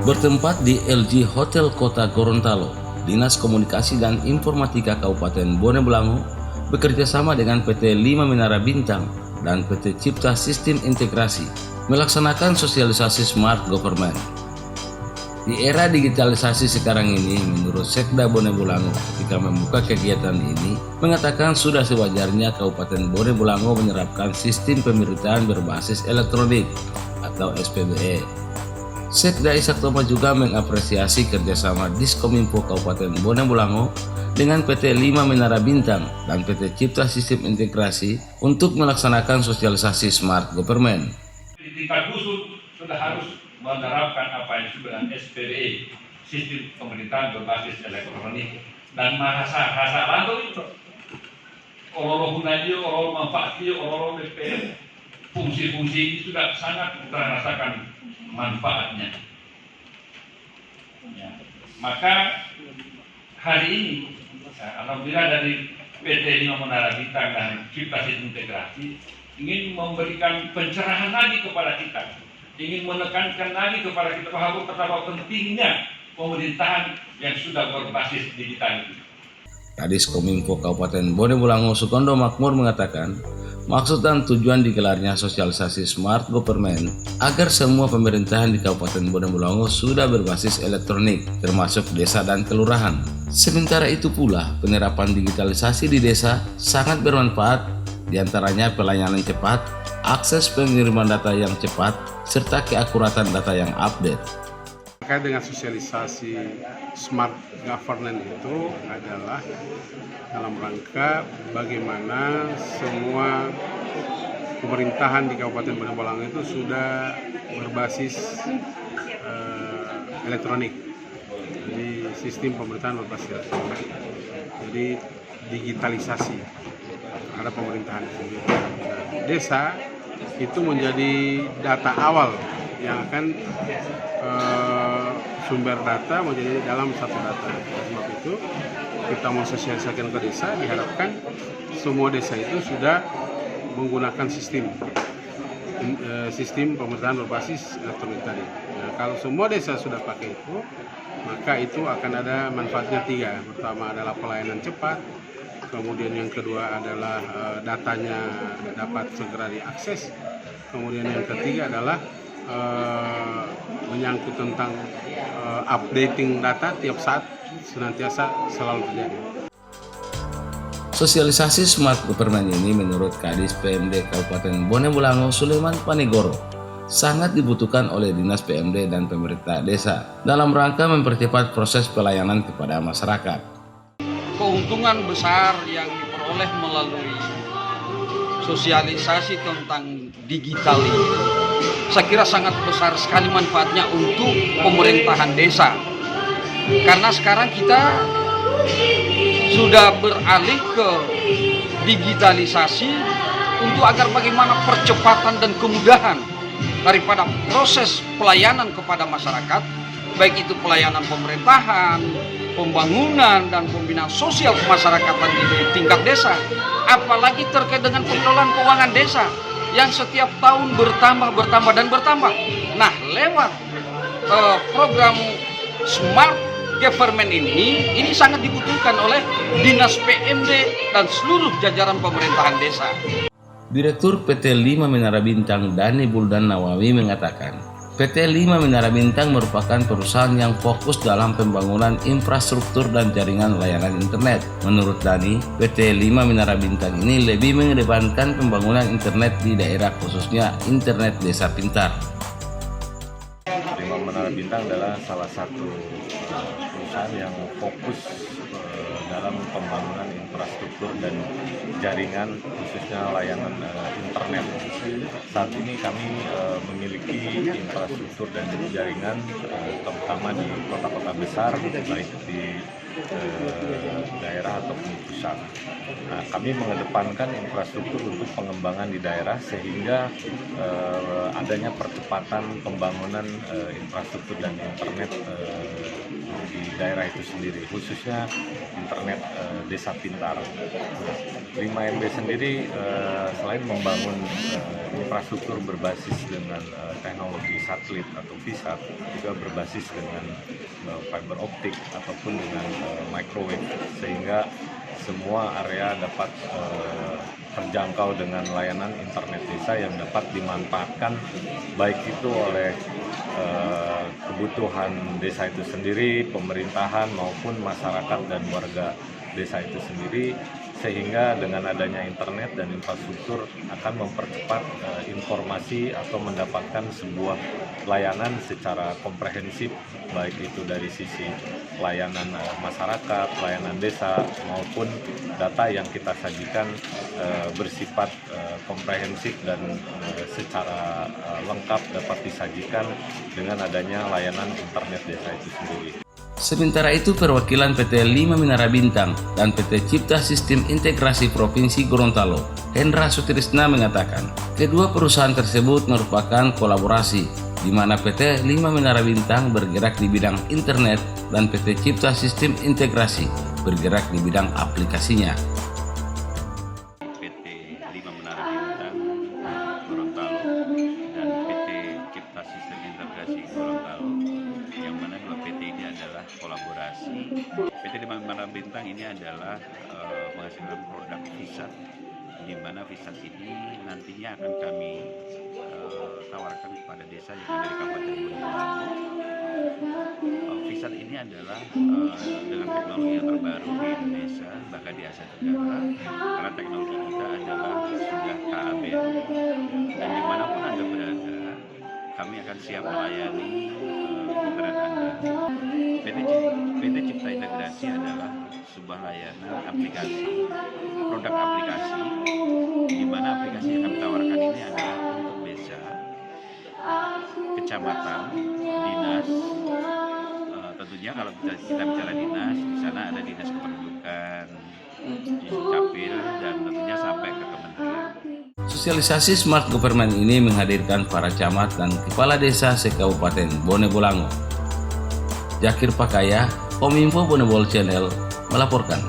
Bertempat di LG Hotel Kota Gorontalo, Dinas Komunikasi dan Informatika Kabupaten Bone Bolango bekerja sama dengan PT 5 Menara Bintang dan PT Cipta Sistem Integrasi melaksanakan sosialisasi Smart Government. Di era digitalisasi sekarang ini, menurut Sekda Bone Bolango ketika membuka kegiatan ini, mengatakan sudah sewajarnya Kabupaten Bone Bolango menerapkan sistem pemerintahan berbasis elektronik atau SPBE. Sekda Ishak Toma juga mengapresiasi kerjasama Diskominfo Kabupaten Bone Bolango dengan PT 5 Menara Bintang dan PT Cipta Sistem Integrasi untuk melaksanakan sosialisasi Smart Government. Di tingkat dusun sudah harus menerapkan apa yang disebut dengan SPBE, sistem pemerintahan berbasis elektronik, dan rasa rantau itu orang gunanya, orang manfaatnya, orang DPR, fungsi-fungsi ini sudah sangat merasakan manfaatnya. Ya. Maka hari ini, alhamdulillah dari PT 5 Menara Bintang dan Cipta Sistem Integrasi ingin memberikan pencerahan lagi kepada kita, ingin menekankan lagi kepada kita bahwa betapa pentingnya pemerintahan yang sudah berbasis digital itu. Kadis Kominfo Kabupaten Bone Bolango Sukondo Makmur mengatakan, maksud dan tujuan digelarnya sosialisasi Smart Government agar semua pemerintahan di Kabupaten Bone Bolango sudah berbasis elektronik, termasuk desa dan kelurahan. Sementara itu pula, penerapan digitalisasi di desa sangat bermanfaat, diantaranya pelayanan cepat, akses pengiriman data yang cepat, serta keakuratan data yang update. Terkait dengan sosialisasi Smart Governance itu adalah dalam rangka bagaimana semua pemerintahan di Kabupaten Bone Bolango itu sudah berbasis elektronik. Jadi sistem pemerintahan berbasis elektronik. Jadi digitalisasi terhadap pemerintahan sendiri. Desa itu menjadi data awal yang akan sumber data menjadi dalam satu data. Sebab itu kita mau sosialisasikan ke desa, diharapkan semua desa itu sudah menggunakan sistem pemerintahan berbasis elektronik tadi. Nah, kalau semua desa sudah pakai itu, maka itu akan ada manfaatnya 3. Pertama adalah pelayanan cepat, kemudian yang kedua adalah datanya dapat segera diakses, kemudian yang ketiga adalah menyangkut tentang updating data tiap saat senantiasa selalu terjadi. Sosialisasi Smart Government ini menurut Kadis PMD Kabupaten Bone Bolango Sulaiman Panigoro sangat dibutuhkan oleh Dinas PMD dan pemerintah desa dalam rangka mempercepat proses pelayanan kepada masyarakat. Keuntungan besar yang diperoleh melalui sosialisasi tentang digital ini, saya kira sangat besar sekali manfaatnya untuk pemerintahan desa. Karena sekarang kita sudah beralih ke digitalisasi untuk agar bagaimana percepatan dan kemudahan daripada proses pelayanan kepada masyarakat, baik itu pelayanan pemerintahan, pembangunan, dan pembinaan sosial kemasyarakatan di tingkat desa, apalagi terkait dengan pengelolaan keuangan desa yang setiap tahun bertambah. Nah, lewat program Smart Government ini sangat dibutuhkan oleh Dinas PMD dan seluruh jajaran pemerintahan desa. Direktur PT 5 Menara Bintang Dani Buldan Nawawi mengatakan, PT 5 Menara Bintang merupakan perusahaan yang fokus dalam pembangunan infrastruktur dan jaringan layanan internet. Menurut Dani, PT 5 Menara Bintang ini lebih mengedepankan pembangunan internet di daerah, khususnya internet desa pintar. 5 Menara Bintang adalah salah satu perusahaan yang fokus dalam pembangunan infrastruktur dan jaringan, khususnya layanan internet. Saat ini kami memiliki infrastruktur dan jaringan terutama di kota-kota besar, baik di daerah ataupun pusat. Nah, kami mengedepankan infrastruktur untuk pengembangan di daerah sehingga adanya percepatan pembangunan infrastruktur dan internet di daerah itu sendiri, khususnya internet desa pintar. 5MB sendiri selain membangun infrastruktur berbasis dengan teknologi satelit atau VSAT, juga berbasis dengan fiber optik ataupun dengan microwave, sehingga semua area dapat terjangkau dengan layanan internet desa yang dapat dimanfaatkan baik itu oleh kebutuhan desa itu sendiri, pemerintahan maupun masyarakat dan warga desa itu sendiri, sehingga dengan adanya internet dan infrastruktur akan mempercepat informasi atau mendapatkan sebuah layanan secara komprehensif, baik itu dari sisi layanan masyarakat, layanan desa, maupun data yang kita sajikan bersifat komprehensif dan secara lengkap dapat disajikan dengan adanya layanan internet desa itu sendiri. Sementara itu, perwakilan PT 5 Menara Bintang dan PT Cipta Sistem Integrasi Provinsi Gorontalo, Hendra Sutrisna, mengatakan kedua perusahaan tersebut merupakan kolaborasi, di mana PT 5 Menara Bintang bergerak di bidang internet dan PT Cipta Sistem Integrasi bergerak di bidang aplikasinya. PT 5 Menara Bintang Gorontalo dan PT Cipta Sistem Integrasi Gorontalo, yang mana dua PT ini adalah kolaborasi. PT 5 Menara Bintang ini adalah menghasilkan produk VSAT, di mana VSAT ini nantinya akan kami tawarkan kepada desa yang ada di Kabupaten Bonebulangu. VSAT ini adalah dengan teknologi yang terbaru di Indonesia, bahkan di Asia Tenggara, karena teknologi kita adalah sudah KABN, dan dimanapun Anda berada, kami akan siap melayani internet Anda. PT Cipta Integrasi adalah sebuah layanan aplikasi, produk aplikasi, di mana aplikasi yang kami tawarkan ini adalah untuk desa, kecamatan, dinas. Tentunya kalau kita bicara dinas, di sana ada dinas kependudukan, di Capil, dan tentunya sampai ke kementerian. Sosialisasi Smart Government ini menghadirkan para camat dan kepala desa se-Kabupaten Bonebulangu. Jakir Pakaya, Kominfo Bonebol Channel melaporkan.